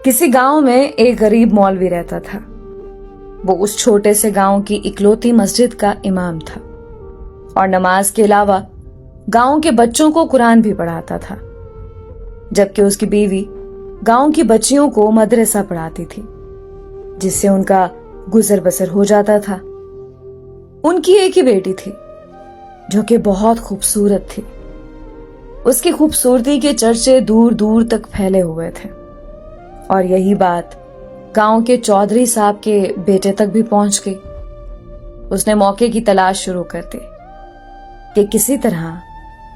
किसी गांव में एक गरीब मौलवी रहता था। वो उस छोटे से गांव की इकलौती मस्जिद का इमाम था और नमाज के अलावा गांव के बच्चों को कुरान भी पढ़ाता था, जबकि उसकी बीवी गांव की बच्चियों को मदरसा पढ़ाती थी, जिससे उनका गुजर बसर हो जाता था। उनकी एक ही बेटी थी जो कि बहुत खूबसूरत थी। उसकी खूबसूरती के चर्चे दूर दूर तक फैले हुए थे और यही बात गांव के चौधरी साहब के बेटे तक भी पहुंच गई। उसने मौके की तलाश शुरू कर दी कि किसी तरह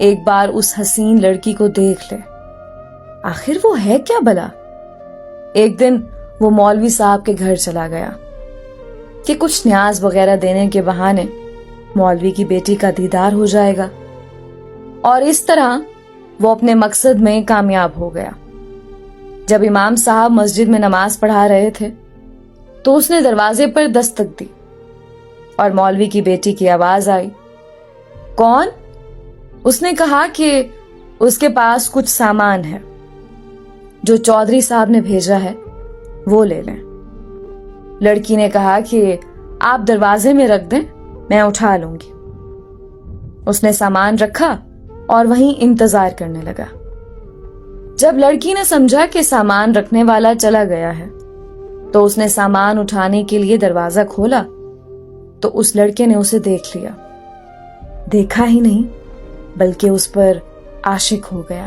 एक बार उस हसीन लड़की को देख ले। आखिर वो है क्या भला? एक दिन वो मौलवी साहब के घर चला गया कि कुछ न्याज वगैरह देने के बहाने मौलवी की बेटी का दीदार हो जाएगा, और इस तरह वो अपने मकसद में कामयाब हो गया। जब इमाम साहब मस्जिद में नमाज पढ़ा रहे थे तो उसने दरवाजे पर दस्तक दी और मौलवी की बेटी की आवाज आई। कौन? उसने कहा कि उसके पास कुछ सामान है जो चौधरी साहब ने भेजा है, वो ले लें। लड़की ने कहा कि आप दरवाजे में रख दें, मैं उठा लूंगी। उसने सामान रखा और वहीं इंतजार करने लगा। जब लड़की ने समझा कि सामान रखने वाला चला गया है तो उसने सामान उठाने के लिए दरवाजा खोला तो उस लड़के ने उसे देख लिया। देखा ही नहीं बल्कि उस पर आशिक हो गया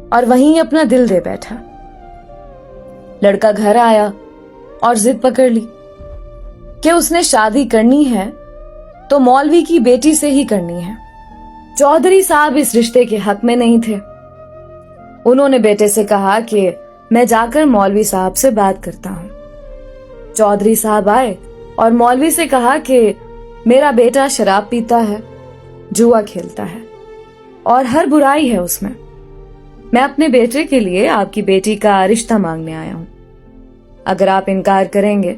और वहीं अपना दिल दे बैठा। लड़का घर आया और जिद पकड़ ली कि उसने शादी करनी है तो मौलवी की बेटी से ही करनी है। चौधरी साहब इस रिश्ते के हक में नहीं थे। उन्होंने बेटे से कहा कि मैं जाकर मौलवी साहब से बात करता हूं। चौधरी साहब आए और मौलवी से कहा कि मेरा बेटा शराब पीता है, जुआ खेलता है और हर बुराई है उसमें। मैं अपने बेटे के लिए आपकी बेटी का रिश्ता मांगने आया हूं। अगर आप इनकार करेंगे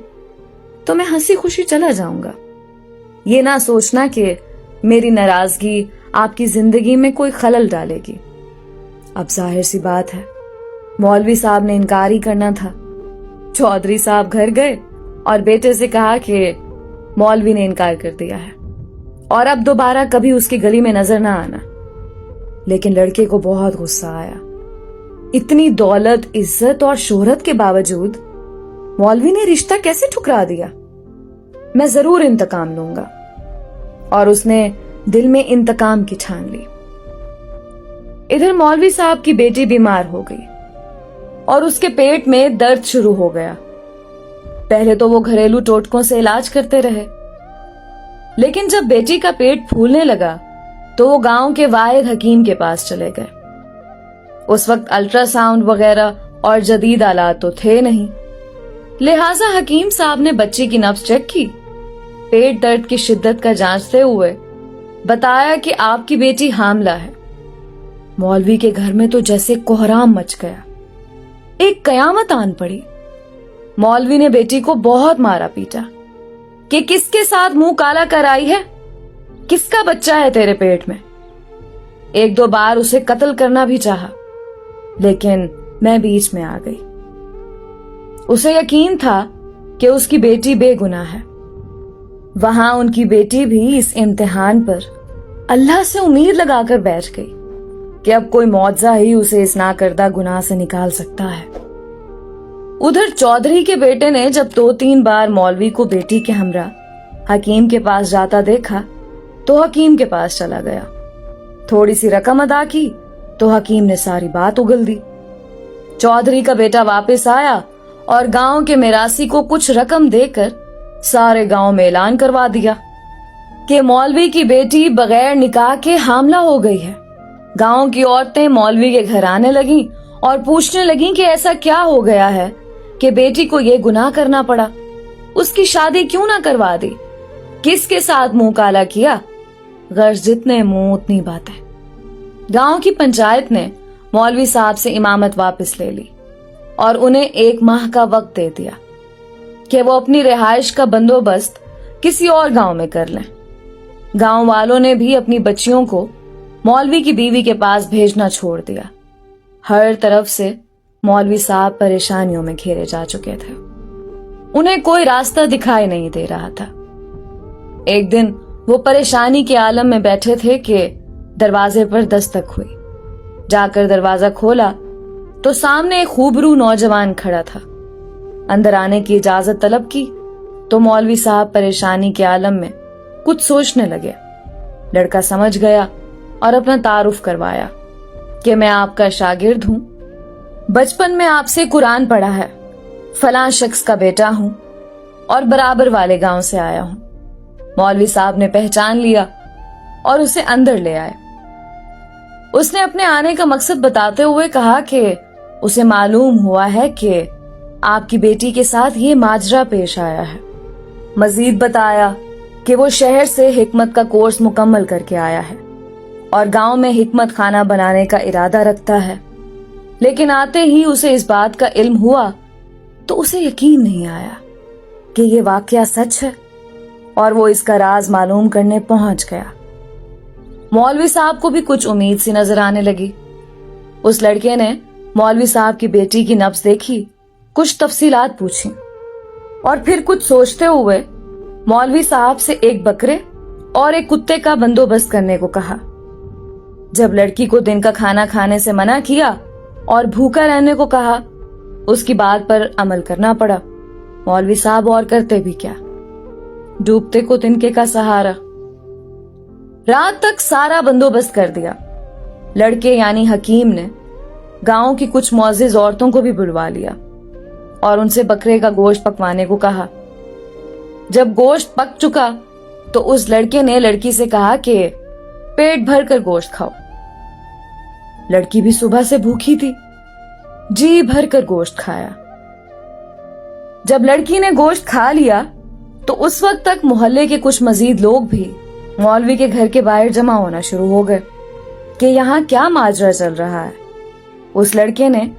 तो मैं हंसी खुशी चला जाऊंगा। ये ना सोचना कि मेरी नाराजगी आपकी जिंदगी में कोई खलल डालेगी। अब जाहिर सी बात है, मौलवी साहब ने इनकार ही करना था। चौधरी साहब घर गए और बेटे से कहा कि मौलवी ने इनकार कर दिया है और अब दोबारा कभी उसकी गली में नजर ना आना। लेकिन लड़के को बहुत गुस्सा आया। इतनी दौलत, इज्जत और शोहरत के बावजूद मौलवी ने रिश्ता कैसे ठुकरा दिया? मैं जरूर इंतकाम लूंगा। और उसने दिल में इंतकाम की ठान ली। इधर मौलवी साहब की बेटी बीमार हो गई और उसके पेट में दर्द शुरू हो गया। पहले तो वो घरेलू टोटकों से इलाज करते रहे, लेकिन जब बेटी का पेट फूलने लगा तो वो गांव के वाहिद हकीम के पास चले गए। उस वक्त अल्ट्रासाउंड वगैरह और जदीद आलात तो थे नहीं, लिहाजा हकीम साहब ने बच्ची की नब्ज चेक की, पेट दर्द की शिद्दत का जांचते हुए बताया कि आपकी बेटी हामला है। मौलवी के घर में तो जैसे कोहराम मच गया, एक कयामत आन पड़ी। मौलवी ने बेटी को बहुत मारा पीटा कि किसके साथ मुंह काला कर आई है, किसका बच्चा है तेरे पेट में। एक दो बार उसे कत्ल करना भी चाहा, लेकिन मैं बीच में आ गई। उसे यकीन था कि उसकी बेटी बेगुनाह है। वहां उनकी बेटी भी इस इम्तिहान पर अल्लाह से उम्मीद लगाकर बैठ गई कि अब कोई मौजज़ा ही उसे इस नाकर्दा गुनाह से निकाल सकता है। उधर चौधरी के बेटे ने जब 2-3 बार मौलवी को बेटी के हमरा हकीम के पास जाता देखा तो हकीम के पास चला गया। थोड़ी सी रकम अदा की तो हकीम ने सारी बात उगल दी। चौधरी का बेटा वापस आया और गांव के मिरासी को कुछ रकम देकर सारे गांव में ऐलान करवा दिया कि मौलवी की बेटी बगैर निकाह के हामला हो गई है। गांव की औरतें मौलवी के घर आने लगीं और पूछने लगीं कि ऐसा क्या हो गया है कि बेटी को ये गुनाह करना पड़ा, उसकी शादी क्यों ना करवा दी, किसके साथ मुंह काला किया। गर्ज जितने मुंह उतनी बातें। गांव की पंचायत ने मौलवी साहब से इमामत वापस ले ली और उन्हें 1 माह का वक्त दे दिया कि वो अपनी रिहाइश का बंदोबस्त किसी और गांव में कर लें। गांव वालों ने भी अपनी बच्चियों को मौलवी की बीवी के पास भेजना छोड़ दिया। हर तरफ से मौलवी साहब परेशानियों में घेरे जा चुके थे। उन्हें कोई रास्ता दिखाई नहीं दे रहा था। एक दिन वो परेशानी के आलम में बैठे थे कि दरवाजे पर दस्तक हुई। जाकर दरवाजा खोला तो सामने एक खूबरू नौजवान खड़ा था। अंदर आने की इजाजत तलब की तो मौलवी साहब परेशानी के आलम में कुछ सोचने लगे। लड़का समझ गया और अपना तारुफ करवाया कि मैं आपका शागिर्द हूं, बचपन में आपसे कुरान पढ़ा है, फलां शख्स का बेटा हूं और बराबर वाले गांव से आया हूं। मौलवी साहब ने पहचान लिया और उसे अंदर ले आए। उसने अपने आने का मकसद बताते हुए कहा कि उसे मालूम हुआ है कि आपकी बेटी के साथ ये माजरा पेश आया है। मजीद बताया कि वो शहर से हिकमत का कोर्स मुकम्मल करके आया है और गांव में हिकमत खाना बनाने का इरादा रखता है, लेकिन आते ही उसे इस बात का इल्म हुआ तो उसे यकीन नहीं आया कि ये वाकया सच है और वो इसका राज मालूम करने पहुंच गया। मौलवी साहब को भी कुछ उम्मीद सी नजर आने लगी। उस लड़के ने मौलवी साहब की बेटी की नब्ज देखी, कुछ तफसीलात पूछी और फिर कुछ सोचते हुए मौलवी साहब से एक बकरे और एक कुत्ते का बंदोबस्त करने को कहा। जब लड़की को दिन का खाना खाने से मना किया और भूखा रहने को कहा, उसकी बात पर अमल करना पड़ा। मौलवी साहब और करते भी क्या, डूबते को तिनके का सहारा। रात तक सारा बंदोबस्त कर दिया। लड़के यानी हकीम ने गांव की कुछ मुअज़्ज़िज़ औरतों को भी बुलवा लिया और उनसे बकरे का गोश्त पकवाने को कहा। जब गोश्त पक चुका तो उस लड़के ने लड़की से कहा कि पेट भर कर गोश्त खाओ। लड़की भी सुबह से भूखी थी, जी भर कर गोश्त खाया। जब लड़की ने गोश्त खा लिया तो उस वक्त तक मोहल्ले के कुछ मजीद लोग भी मौलवी के घर के बाहर जमा होना शुरू हो गए कि यहाँ क्या माजरा चल रहा है। उस लड़के ने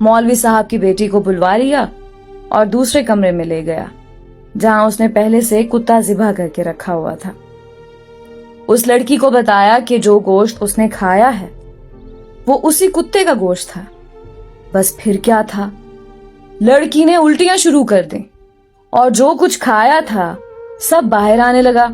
मौलवी साहब की बेटी को बुलवा लिया और दूसरे कमरे में ले गया जहां उसने पहले से कुत्ता ज़िबा करके रखा हुआ था। उस लड़की को बताया कि जो गोश्त उसने खाया है वो उसी कुत्ते का गोश्त था। बस फिर क्या था, लड़की ने उल्टियां शुरू कर दी और जो कुछ खाया था सब बाहर आने लगा।